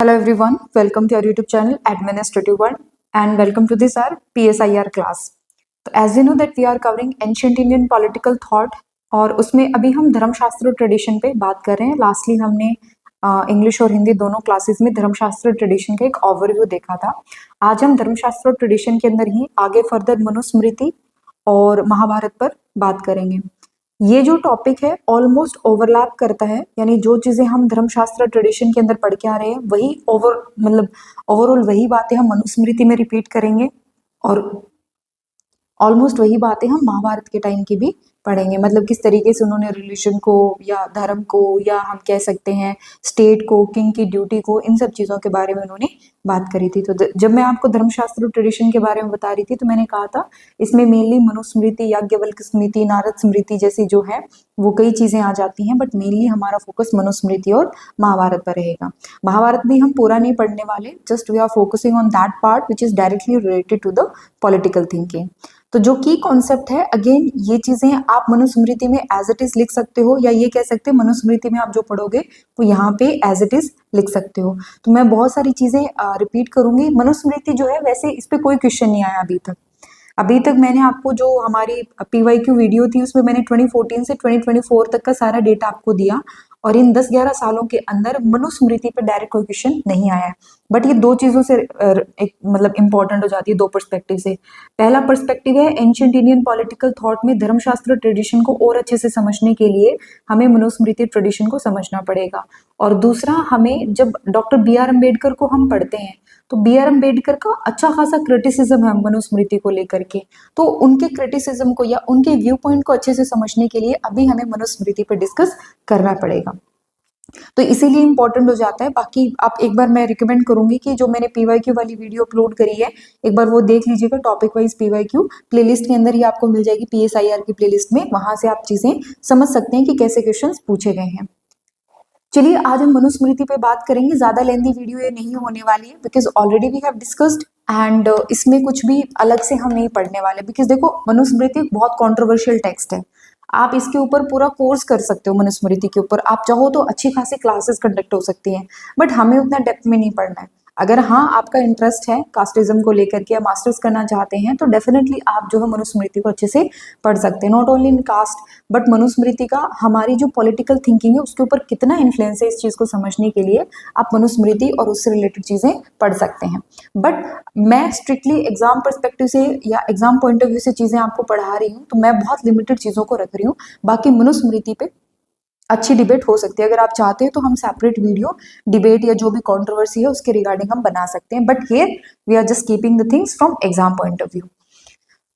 Hello everyone, welcome to our YouTube channel Administrative World and welcome to this our PSIR class. तो as you know that we are covering ancient Indian political thought और उसमें अभी हम धर्मशास्त्र tradition पे बात कर रहे हैं. लास्टली हमने इंग्लिश और हिंदी दोनों क्लासेस में धर्मशास्त्र ट्रेडिशन का एक ओवरव्यू देखा था. आज हम धर्मशास्त्र ट्रेडिशन के अंदर ही आगे फर्दर मनुस्मृति और महाभारत पर बात करेंगे. ये जो टॉपिक है ऑलमोस्ट ओवरलैप करता है, यानी जो चीजें हम धर्मशास्त्र ट्रेडिशन के अंदर पढ़ के आ रहे हैं वही ओवरऑल वही बातें हम मनुस्मृति में रिपीट करेंगे और ऑलमोस्ट वही बातें हम महाभारत के टाइम की भी पढ़ेंगे. मतलब किस तरीके से उन्होंने रिलीजन को या धर्म को या हम कह सकते हैं स्टेट को, किंग की ड्यूटी को, इन सब चीज़ों के बारे में उन्होंने बात करी थी. तो जब मैं आपको धर्मशास्त्र ट्रेडिशन के बारे में बता रही थी तो मैंने कहा था इसमें मेनली मनुस्मृति, याज्ञवल्क्य स्मृति, नारद स्मृति जैसी जो है वो कई चीज़ें आ जाती हैं, बट मेनली हमारा फोकस मनुस्मृति और महाभारत पर रहेगा. महाभारत भी हम पूरा नहीं पढ़ने वाले, just we are focusing on that part which is directly related to the political thinking. तो जो की कॉन्सेप्ट है, अगेन ये चीजें आप मनुस्मृति में एज इट इज लिख सकते हो, या ये कह सकते हैं मनुस्मृति में आप जो पढ़ोगे वो यहाँ पे एज इट इज लिख सकते हो. तो मैं बहुत सारी चीजें रिपीट करूंगी. मनुस्मृति जो है वैसे इस पे कोई क्वेश्चन नहीं आया अभी तक मैंने आपको जो हमारी PYQ वीडियो थी उसमें मैंने 2014 से 2024 तक का सारा डेटा आपको दिया और इन 10-11 सालों के अंदर मनुस्मृति पर डायरेक्ट कोई क्वेश्चन नहीं आया है. बट ये दो चीज़ों से एक मतलब इंपॉर्टेंट हो जाती है, दो पर्सपेक्टिव से. पहला पर्सपेक्टिव है एंशिएंट इंडियन पॉलिटिकल थॉट में धर्मशास्त्र ट्रेडिशन को और अच्छे से समझने के लिए हमें मनुस्मृति ट्रेडिशन को समझना पड़ेगा. और दूसरा, हमें जब डॉक्टर BR अम्बेडकर को हम पढ़ते हैं तो BR अम्बेडकर का अच्छा खासा क्रिटिसिज्म है मनुस्मृति को लेकर के. तो उनके क्रिटिसिज्म को या उनके व्यू पॉइंट को अच्छे से समझने के लिए अभी हमें मनुस्मृति पर डिस्कस करना पड़ेगा. तो इसीलिए इंपॉर्टेंट हो जाता है. बाकी आप एक बार मैं रिकमेंड करूंगी कि जो मैंने PYQ वाली वीडियो अपलोड करी है एक बार वो देख लीजिएगा. टॉपिक वाइज PYQ प्लेलिस्ट के अंदर ही आपको मिल जाएगी, PSIR की प्लेलिस्ट में. वहां से आप चीजें समझ सकते हैं कि कैसे क्वेश्चंस पूछे गए हैं. चलिए आज हम मनुस्मृति पे बात करेंगे. ज्यादा लेंथी वीडियो ये नहीं होने वाली है because already we have discussed and इसमें कुछ भी अलग से हम नहीं पढ़ने वाले. बिकॉज देखो मनुस्मृति बहुत कॉन्ट्रोवर्शियल टेक्स्ट है. आप इसके ऊपर पूरा कोर्स कर सकते हो मनुस्मृति के ऊपर. आप चाहो तो अच्छी खासी क्लासेस कंडक्ट हो सकती हैं, बट हमें उतना डेप्थ में नहीं पढ़ना है. अगर हाँ आपका इंटरेस्ट है कास्टिज्म को लेकर के या मास्टर्स करना चाहते हैं तो डेफिनेटली आप जो है मनुस्मृति को अच्छे से पढ़ सकते हैं. Not only in caste but Manusmriti का हमारी जो पॉलिटिकल थिंकिंग है उसके ऊपर कितना इन्फ्लुएंस है इस चीज़ को समझने के लिए आप मनुस्मृति और उससे रिलेटेड चीज़ें पढ़ सकते हैं. बट मैं स्ट्रिक्टली एग्जाम पर्सपेक्टिव से या एग्जाम पॉइंट ऑफ व्यू से चीज़ें आपको पढ़ा रही हूँ, तो मैं बहुत लिमिटेड चीज़ों को रख रही हूँ. बाकी मनुस्मृति पे अच्छी डिबेट हो सकती है. अगर आप चाहते हैं तो हम सेपरेट वीडियो डिबेट या जो भी कंट्रोवर्सी है उसके रिगार्डिंग हम बना सकते हैं, but here we are just keeping the things from exam point of view.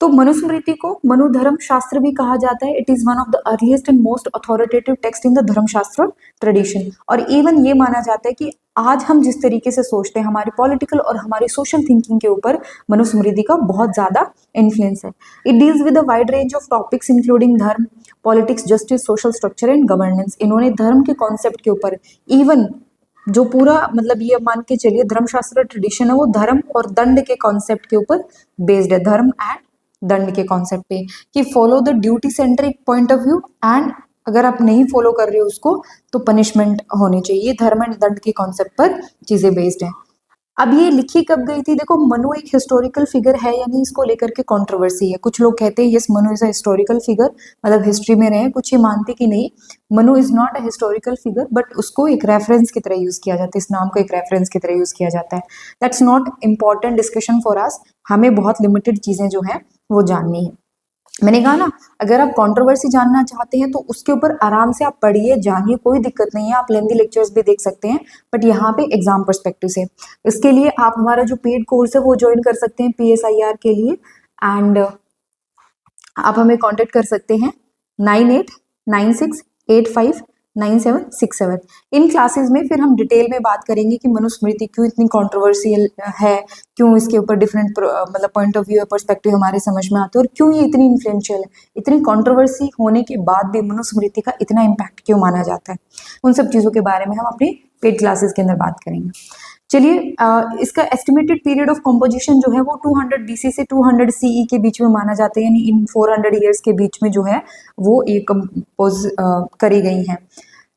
तो मनुस्मृति को मनुधर्म शास्त्र भी कहा जाता है. It is one of the earliest and most authoritative text in the Dharmashastra tradition. और इवन ये माना जाता है कि आज हम जिस तरीके से सोचते हैं हमारी पॉलिटिकल और हमारी सोशल थिंकिंग के ऊपर मनुस्मृति का बहुत ज्यादा इन्फ्लुएंस है. It deals with a wide range of topics including dharma, politics, justice, social structure and governance. इन्होंने धर्म के कॉन्सेप्ट के ऊपर इवन जो पूरा मतलब ये मान के चलिए धर्मशास्त्र ट्रेडिशन है वो धर्म और दंड के कॉन्सेप्ट के ऊपर बेस्ड है. धर्म एंड दंड के कॉन्सेप्ट पे कि follow the duty centric point of view and अगर आप नहीं फॉलो कर रहे हो उसको तो पनिशमेंट होनी चाहिए. धर्म एंड दंड के कॉन्सेप्ट पर चीजें बेस्ड हैं. अब ये लिखी कब गई थी? देखो मनु एक हिस्टोरिकल फिगर है, यानी इसको लेकर के कंट्रोवर्सी है. कुछ लोग कहते हैं yes Manu is a historical figure, मतलब हिस्ट्री में रहे. कुछ ये मानते कि नहीं Manu is not a historical figure, but उसको एक रेफरेंस की तरह यूज किया जाता है. इस नाम को एक रेफरेंस की तरह यूज किया जाता है. That's not important discussion for us. हमें बहुत लिमिटेड चीजें जो है वो जाननी है. मैंने कहा ना अगर आप कंट्रोवर्सी जानना चाहते हैं तो उसके ऊपर आराम से आप पढ़िए, जानिए, कोई दिक्कत नहीं है. आप लेंदी लेक्चर्स भी देख सकते हैं, बट यहाँ पे एग्जाम पर्सपेक्टिव से. इसके लिए आप हमारा जो पेड कोर्स है वो ज्वाइन कर सकते हैं PSIR के लिए. एंड आप हमें कांटेक्ट कर सकते हैं 9896859767. इन क्लासेस में फिर हम डिटेल में बात करेंगे कि मनुस्मृति क्यों इतनी कंट्रोवर्शियल है, क्यों इसके ऊपर डिफरेंट मतलब पॉइंट ऑफ व्यू या पर्सपेक्टिव हमारे समझ में आते हैं और क्यों ये इतनी इन्फ्लुएंशियल है. इतनी कंट्रोवर्सी होने के बाद भी मनुस्मृति का इतना इम्पैक्ट क्यों माना जाता है, उन सब चीज़ों के बारे में हम अपने पेड क्लासेस के अंदर बात करेंगे. चलिए इसका एस्टिमेटेड पीरियड ऑफ कंपोजिशन जो है वो 200 BC से 200 CE के बीच में माना जाता है, यानी इन 400 ईयर्स के बीच में जो है वो ये कंपोज करी गई हैं.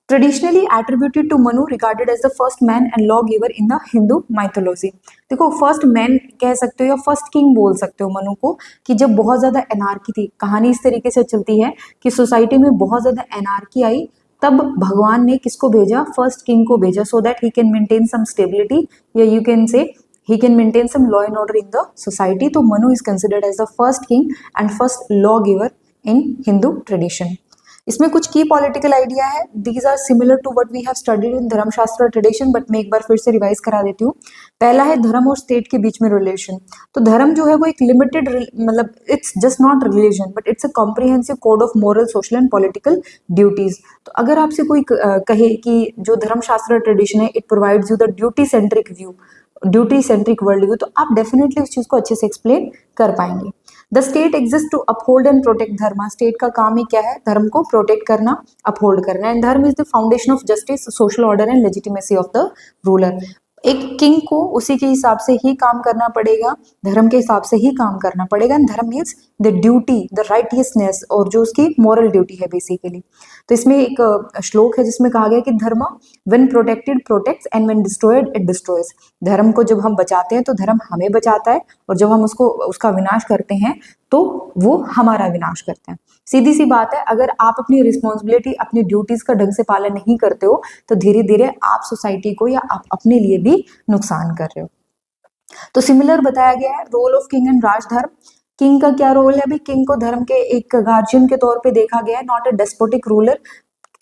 Traditionally attributed to Manu, regarded as the first man and law giver in the Hindu mythology. देखो फर्स्ट मैन कह सकते हो या फर्स्ट किंग बोल सकते हो मनु को, कि जब बहुत ज्यादा एनार्की थी, कहानी इस तरीके से चलती है कि सोसाइटी में बहुत ज्यादा एनार्की आई, तब भगवान ने किसको भेजा, फर्स्ट किंग को भेजा, so that he can maintain some stability, या you can say he can maintain some law and order in the society. तो Manu is considered as the first king and first lawgiver in Hindu tradition. इसमें कुछ की political idea है, these are similar to what we have studied in Dharmashastra tradition, but मैं एक बार फिर से revise करा देती हूँ। पहला है धर्म और स्टेट के बीच में रिलेशन। तो धर्म जो है वो एक लिमिटेड, मतलब it's just not religion but it's a comprehensive code of moral, social and political duties. तो अगर आपसे कोई कहे कि जो धर्मशास्त्र ट्रेडिशन है it provides you the duty centric view, duty centric world view, तो आप डेफिनेटली उस चीज को अच्छे से एक्सप्लेन कर पाएंगे। The state exist to uphold and protect dharma. State का काम ही क्या है, धर्म को प्रोटेक्ट करना, अपहोल्ड करना। एंड धर्म is the foundation of justice, social order and legitimacy of the ruler. एक किंग को उसी के हिसाब से ही काम करना पड़ेगा, धर्म के हिसाब से ही काम करना पड़ेगा। एंड धर्म means the duty, the righteousness, और जो उसकी मॉरल ड्यूटी है बेसिकली। तो इसमें एक श्लोक है जिसमें कहा गया कि धर्म when protected protects and when destroyed it destroys. धर्म को जब हम बचाते हैं तो धर्म हमें बचाता है, और जब हम उसका विनाश करते हैं तो वो हमारा विनाश करते हैं। सीधी सी बात है, अगर आप अपनी रिस्पॉन्सिबिलिटी, अपनी ड्यूटीज का ढंग से पालन नहीं करते हो तो धीरे धीरे आप सोसाइटी को या आप अपने लिए भी नुकसान कर रहे हो। तो सिमिलर बताया गया है role of king and rajdharma. King का क्या रोल है, अभी किंग को धर्म के एक गार्जियन के तौर पे देखा गया है, not a despotic ruler.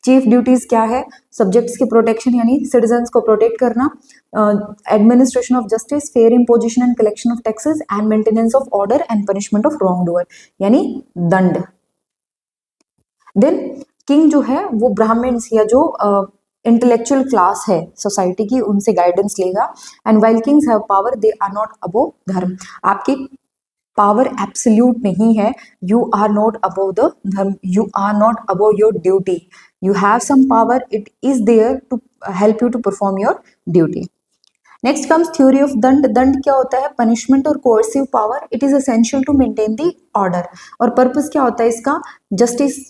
Chief duties क्या है, सब्जेक्ट्स की प्रोटेक्शन यानी सिटीजन्स को प्रोटेक्ट करना, administration of justice, fair imposition and collection of taxes, and maintenance of order and punishment of wrong doer, यानी दंड। देन किंग जो है वो ब्राह्मण्स या जो इंटेलेक्चुअल क्लास है सोसाइटी की, उनसे गाइडेंस लेगा। And while kings have power they are not above dharma. आपकी पावर एब्सोल्यूट नहीं है, you are not above the dharma, you are not above your duty, you have some power, it is there to help you to perform your duty. Next comes theory of danda. दंड क्या होता है, punishment और coercive power. It is essential to maintain the order. और purpose क्या होता है इसका, जस्टिस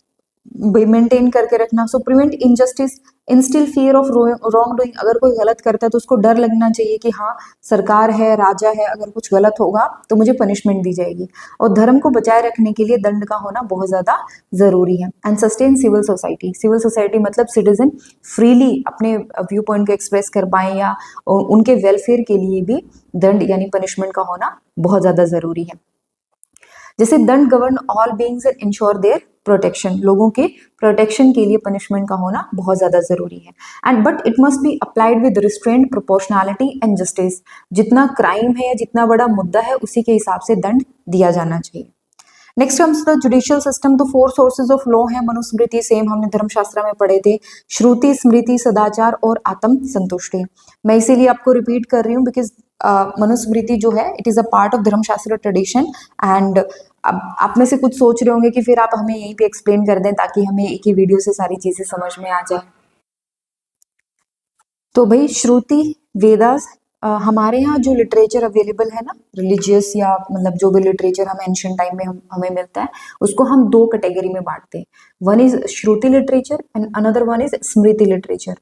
मेंटेन करके रखना। So prevent injustice, instil fear of wrongdoing. अगर कोई गलत करता है तो उसको डर लगना चाहिए कि हाँ सरकार है, राजा है, अगर कुछ गलत होगा तो मुझे पनिशमेंट दी जाएगी। और धर्म को बचाए रखने के लिए दंड का होना बहुत ज्यादा जरूरी है। And sustain civil society. Civil society मतलब सिटीजन फ्रीली अपने व्यू पॉइंट को एक्सप्रेस कर पाए, या उनके वेलफेयर के लिए भी दंड यानी पनिशमेंट का होना बहुत ज्यादा जरूरी है। जैसे दंड govern all beings and ensure there protection. लोगों के प्रोटेक्शन के लिए पनिशमेंट का होना बहुत ज्यादा जरूरी है। And but it must be applied with restraint, proportionality and justice. जितना क्राइम है या जितना बड़ा मुद्दा है उसी के हिसाब से दंड दिया जाना चाहिए। Next comes the judicial system. तो 4 सोर्सेज ऑफ लॉ है मनुस्मृति, सेम हमने धर्मशास्त्र में पढ़े थे, श्रुति, स्मृति, सदाचार और आत्म संतुष्टि। मैं इसीलिए आपको रिपीट कर रही हूँ बिकॉज मनुस्मृति जो है it is a part of धर्मशास्त्र ट्रेडिशन। एंड अब आप में से कुछ सोच रहे होंगे कि फिर आप हमें यहीं पे एक्सप्लेन कर दें ताकि हमें एक ही वीडियो से सारी चीजें समझ में आ जाए। तो भाई श्रुति, वेदास, हमारे यहाँ जो लिटरेचर अवेलेबल है ना, रिलीजियस या मतलब जो भी लिटरेचर हम एंशिएंट टाइम में हमें मिलता है, उसको हम 2 कैटेगरी में बांटते हैं। One is Shruti literature and another one is Smriti literature.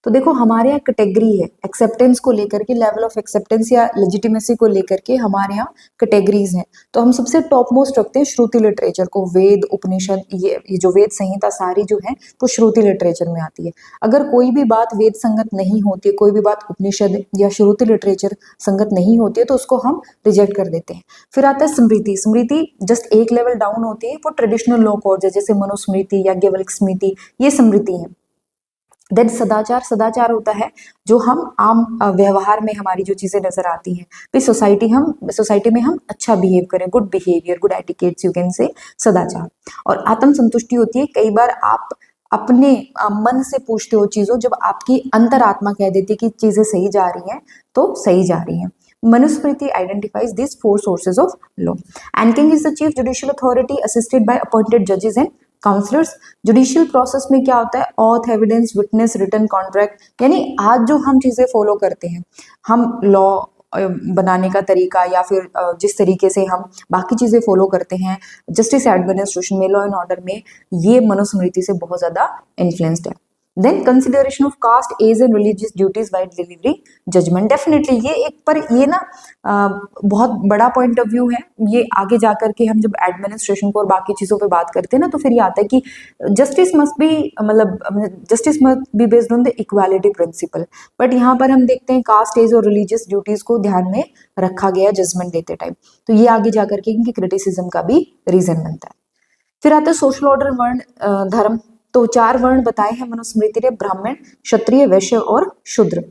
तो देखो हमारे यहाँ कैटेगरी है, एक्सेप्टेंस को लेकर के, लेवल ऑफ एक्सेप्टेंस या लेजिटिमेसी को लेकर के हमारे यहाँ कैटेगरीज हैं। तो हम सबसे टॉप मोस्ट रखते हैं श्रुति लिटरेचर को। वेद, उपनिषद, ये जो वेद संहिता सारी जो है वो श्रुति लिटरेचर में आती है। अगर कोई भी बात वेद संगत नहीं होती है, कोई भी बात उपनिषद या श्रुति लिटरेचर संगत नहीं होती है, तो उसको हम रिजेक्ट कर देते हैं। फिर आता है स्मृति। स्मृति जस्ट एक लेवल डाउन होती है, वो ट्रेडिशनल लॉ कोड है, जैसे मनुस्मृति, याज्ञवल्क्य स्मृति, ये स्मृति है। देन सदाचार। सदाचार होता है जो हम आम व्यवहार में हमारी जो चीजें नजर आती हैं, फिर सोसाइटी में हम अच्छा बिहेव करें, good behaviour, good etiquettes, you can से सदाचार। और आत्म संतुष्टि होती है, कई बार आप अपने मन से पूछते हो चीजों, जब आपकी अंतरात्मा कह देती है कि चीजें सही जा रही हैं तो सही जा रही हैं। Manusmriti identifies this 4 sources of law. And king is the chief judicial authority assisted by appointed जजेस एंड काउंसलर्स। जुडिशियल प्रोसेस में क्या होता है, oath, evidence, witness, written, contract, यानी आज जो हम चीजें फॉलो करते हैं, हम लॉ बनाने का तरीका या फिर जिस तरीके से हम बाकी चीजें फॉलो करते हैं जस्टिस एडमिनिस्ट्रेशन में, लॉ एंड ऑर्डर में, ये मनुस्मृति से बहुत ज्यादा इन्फ्लुएंस्ड है। Then consideration of caste age and religious duties while delivery judgement. Definitely ये एक, पर ये ना बहुत बड़ा पॉइंट ऑफ व्यू है। ये आगे जाकर के हम जब एडमिनिस्ट्रेशन को और बाकी चीजों पे बात करते हैं ना, तो फिर ये आता है कि जस्टिस मस्ट बी, मतलब justice must be based on the equality principle. But यहाँ पर हम देखते हैं कास्ट एज और रिलीजियस ड्यूटीज को ध्यान में रखा गया जजमेंट देते टाइम, तो ये आगे जाकर के इनकी क्रिटिसिज्म का भी रीजन बनता है। फिर आता है सोशल ऑर्डर, वर्ण, धर्म। तो 4 वर्ण बताए हैं मनुस्मृति ने, ब्राह्मण, क्षत्रिय, वैश्य और शूद्र।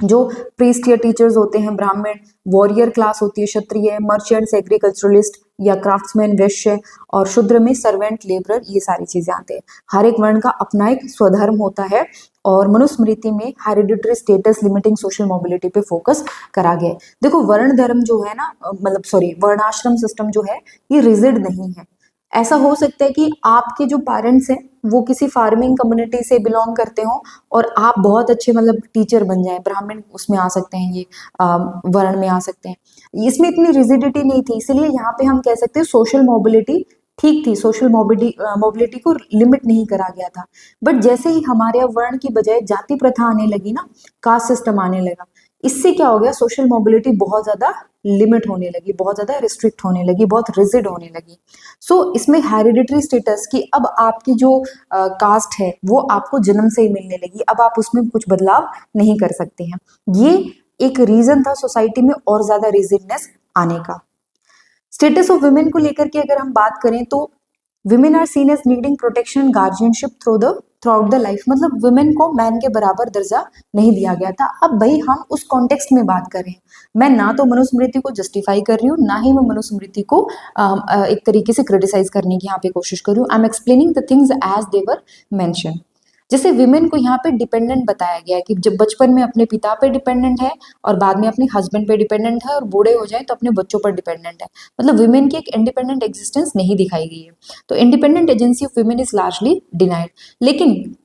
जो प्रीस्ट या टीचर्स होते हैं ब्राह्मण, वॉरियर क्लास होती है क्षत्रिय, मर्चेंट्स एग्रीकल्चरलिस्ट या क्राफ्ट्समैन वैश्य, और शूद्र में सर्वेंट लेबरर, ये सारी चीजें आते हैं। हर एक वर्ण का अपना एक स्वधर्म होता है, और मनुस्मृति में hereditary status limiting social mobility पे फोकस करा गया है। देखो वर्ण धर्म जो है ना, मतलब सॉरी वर्णाश्रम सिस्टम जो है ये रिजिड नहीं है। ऐसा हो सकता है कि आपके जो पेरेंट्स हैं वो किसी फार्मिंग कम्युनिटी से बिलोंग करते हो और आप बहुत अच्छे मतलब टीचर बन जाएं, ब्राह्मण उसमें आ सकते हैं, ये वर्ण में आ सकते हैं। इसमें इतनी रिजिडिटी नहीं थी, इसीलिए यहाँ पे हम कह सकते हैं सोशल मोबिलिटी ठीक थी, सोशल मोबिलिटी को लिमिट नहीं करा गया था। बट जैसे ही हमारे यहाँ वर्ण की बजाय जाति प्रथा आने लगी ना, कास्ट सिस्टम आने लगा, इससे क्या हो गया, सोशल मोबिलिटी बहुत ज्यादा लिमिट होने लगी, बहुत ज्यादा रिस्ट्रिक्ट होने लगी, बहुत रिजिड होने लगी। सो इसमें हेरिडिटरी स्टेटस की अब आपकी जो कास्ट है वो आपको जन्म से ही मिलने लगी, अब आप उसमें कुछ बदलाव नहीं कर सकते हैं। ये एक रीजन था सोसाइटी में और ज्यादा रिजिडनेस आने का। स्टेटस ऑफ वुमेन को लेकर के अगर हम बात करें तो women are seen as needing protection guardianship throughout the life, मतलब वुमेन को मैन के बराबर दर्जा नहीं दिया गया था। अब भाई हम उस कॉन्टेक्स्ट में बात करें, मैं ना तो मनुस्मृति को जस्टिफाई कर रही हूँ, ना ही मैं मनुस्मृति को एक तरीके से क्रिटिसाइज करने की यहाँ पे कोशिश कर रही हूँ। I am explaining the things as they were mention. जैसे विमेन को यहाँ पे डिपेंडेंट बताया गया है कि जब बचपन में अपने पिता पे डिपेंडेंट है और बाद में अपने हस्बैंड पे डिपेंडेंट है और बूढ़े हो जाए तो अपने बच्चों पर डिपेंडेंट है, मतलब विमेन की एक इंडिपेंडेंट एग्जिस्टेंस नहीं दिखाई गई है। तो independent agency of women is largely denied. लेकिन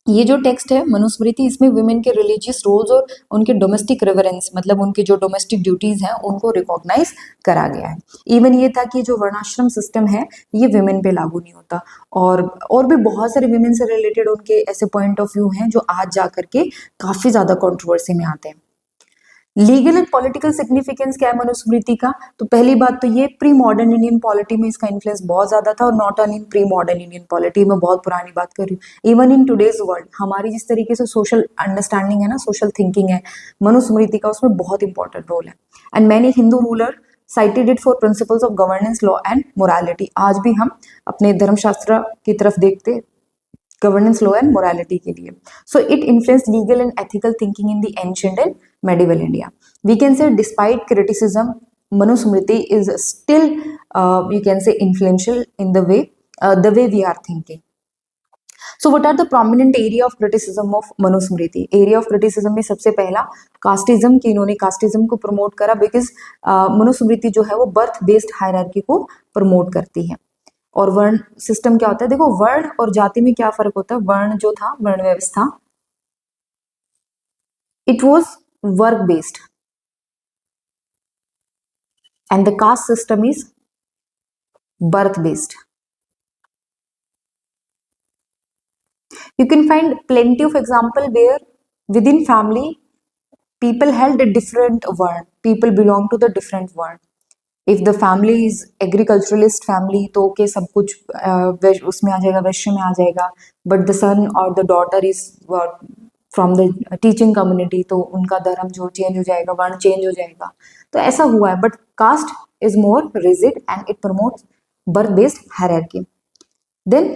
ये जो टेक्स्ट है मनुस्मृति, इसमें वुमेन के रिलीजियस रोल्स और उनके डोमेस्टिक रेवरेंस, मतलब उनके जो डोमेस्टिक ड्यूटीज हैं उनको रिकॉग्नाइज करा गया है। इवन ये था कि जो वर्णाश्रम सिस्टम है ये वुमेन पे लागू नहीं होता, और भी बहुत सारे वुमेन से रिलेटेड उनके ऐसे पॉइंट ऑफ व्यू हैं जो आज जा करके काफी ज्यादा कंट्रोवर्सी में आते हैं। लीगल एंड पॉलिटिकल सिग्निफिकेंस क्या है मनुस्मृति का, तो पहली बात तो ये प्री मॉडर्न इंडियन पॉलिटी में इसका इन्फ्लुएंस बहुत ज्यादा था, और not only in pre modern Indian polity में बहुत पुरानी बात कर रही हूँ, इवन इन टुडेज वर्ल्ड हमारी जिस तरीके से सोशल अंडरस्टैंडिंग है ना, सोशल थिंकिंग है, मनुस्मृति का उसमें बहुत इंपॉर्टेंट रोल है। And many Hindu ruler cited it for principles of governance, law and morality। आज भी हम अपने धर्मशास्त्र की तरफ देखते गवर्नेंस, लॉ एंड मोरालिटी के लिए। So it influence legal and ethical thinking in the ancient and medieval India. We can say despite criticism Manusmriti is still we can say influential in the way we are thinking. So what are the prominent area of criticism of Manusmriti. Area of criticism में सबसे पहला casteism की, इन्होंने casteism को promote करा, because Manusmriti जो है वो बर्थ बेस्ड हायरार्की को प्रमोट करती है। और वर्ण सिस्टम क्या होता है, देखो वर्ण और जाति में क्या फर्क होता है। वर्ण जो था, वर्ण व्यवस्था, it was work based and the caste system is birth based. You can find plenty of example where within family people held a different word, people belong to the different word. If the family is agriculturalist family तो okay सब कुछ उसमें आ जाएगा, वैश्य में आ जाएगा, but the son or the daughter is from the teaching community तो उनका धर्म जो चेंज हो जाएगा, वर्ण चेंज हो जाएगा। तो ऐसा हुआ है, but caste is more rigid and it promotes birth based hierarchy. Then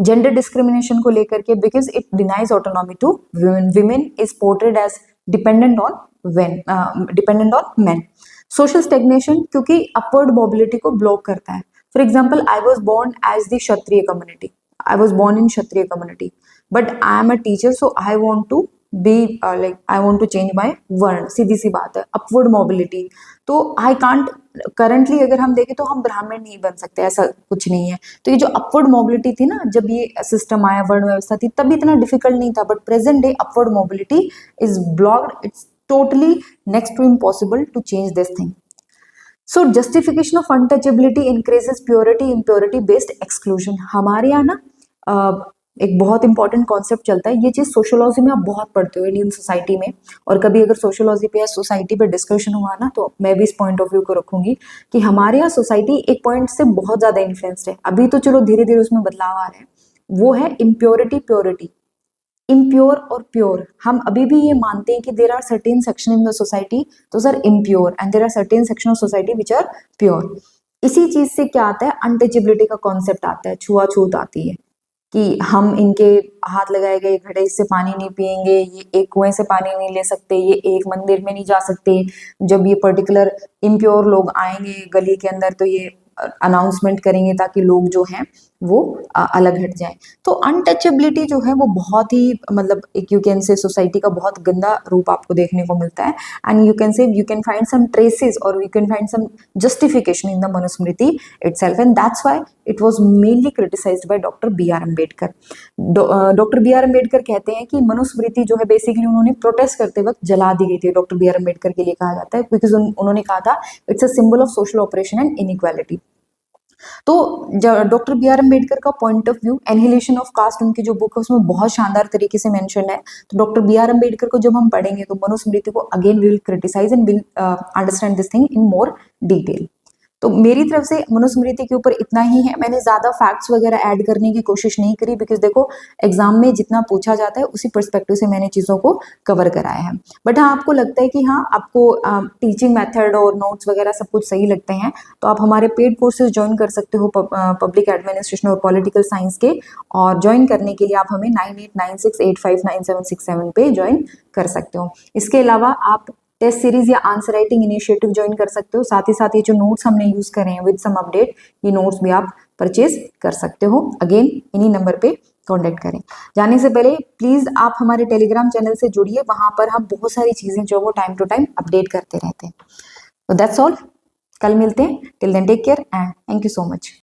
gender discrimination को लेकर के, because it denies autonomy to women, women is portrayed as dependent on men. Social stagnation, क्योंकि अपवर्ड मोबिलिटी को block करता है। For example, I was born as the Kshatriya community, I was born in Kshatriya community, but I am a teacher, so I want to be like I want to change my varna. सीधी सी बात है, upward mobility. तो I can't, currently अगर हम देखें तो हम ब्राह्मण नहीं बन सकते, ऐसा कुछ नहीं है। तो ये जो अपवर्ड मोबिलिटी थी ना, जब ये सिस्टम आया, वर्ण व्यवस्था थी, तब इतना डिफिकल्ट नहीं था, but present day upward mobility is blocked, it's totally next to impossible to change this thing. So justification of untouchability increases purity, impurity based exclusion. हमारे यहाँ ना एक बहुत इंपॉर्टेंट कॉन्सेप्ट चलता है, ये चीज सोशियोलॉजी में आप बहुत पढ़ते हो इंडियन सोसाइटी में, और कभी अगर सोशियोलॉजी पे या सोसाइटी पे डिस्कशन हुआ ना तो मैं भी इस पॉइंट ऑफ व्यू को रखूंगी कि हमारे यहाँ सोसाइटी एक पॉइंट से बहुत ज्यादा इन्फ्लुएंस्ड है। अभी तो चलो धीरे धीरे उसमें बदलाव आ रहे हैं, वो है इम्प्योरिटी प्योरिटी। इम्प्योर और प्योर, हम अभी भी ये मानते हैं कि there are certain section in the society those are impure and there are certain section of society which are pure. इसी चीज से क्या आता है, अनटचेबिलिटी का कॉन्सेप्ट आता है, छुआछूत आती है कि हम इनके हाथ लगाए गए घड़े से पानी नहीं पिएंगे, ये एक कुएं से पानी नहीं ले सकते, ये एक मंदिर में नहीं जा सकते, जब ये पर्टिकुलर इम्प्योर लोग आएंगे गली के अंदर तो ये अनाउंसमेंट करेंगे ताकि लोग जो हैं वो अलग हट जाएं। तो अनटचेबिलिटी जो है वो बहुत ही मतलब एक यू कैन से सोसाइटी का बहुत गंदा रूप आपको देखने को मिलता है, and you can say you can find some traces और you can find some justification in the Manusmriti itself, and that's why it was mainly criticised by doctor B R Ambedkar. Doctor B R Ambedkar कहते हैं कि मनुस्मृति जो है basically उन्होंने protest करते वक्त जला दी गई थी। डॉक्टर बी आर अम्बेडकर के लिए कहा जाता है बिकॉज उन्होंने कहा था it's a symbol of social operation and inequality. तो डॉक्टर बी आर अम्बेडकर का point of view annihilation of caste, उनकी जो बुक है उसमें बहुत शानदार तरीके से मेंशन है। तो डॉक्टर बी आर अम्बेडकर को जब हम पढ़ेंगे तो मनुस्मृति को again will criticize and will understand this thing in more detail. तो मेरी तरफ से मनुस्मृति के ऊपर इतना ही है, मैंने ज्यादा फैक्ट्स वगैरह ऐड करने की कोशिश नहीं करी बिकॉज देखो एग्जाम में जितना पूछा जाता है उसी पर्सपेक्टिव से मैंने चीजों को कवर कराया है। बट हाँ, आपको लगता है कि हाँ आपको टीचिंग मेथड और नोट्स वगैरह सब कुछ सही लगते हैं तो आप हमारे पेड कोर्सेज ज्वाइन कर सकते हो पब्लिक एडमिनिस्ट्रेशन और पॉलिटिकल साइंस के, और ज्वाइन करने के लिए आप हमें 9896859767 पे ज्वाइन कर सकते हो। इसके अलावा आप टेस्ट सीरीज या आंसर राइटिंग इनिशिएटिव ज्वाइन कर सकते हो। साथ ही साथ ये जो नोट्स हमने यूज करे हैं विद सम अपडेट, ये नोट्स भी आप परचेज कर सकते हो। अगेन इन्हीं नंबर पे कांटेक्ट करें। जाने से पहले प्लीज आप हमारे टेलीग्राम चैनल से जुड़िए, वहां पर हम बहुत सारी चीजें जो वो टाइम टू टाइम अपडेट करते रहते हैं। तो दैट्स ऑल, कल मिलते हैं। Till then take care and thank you so much.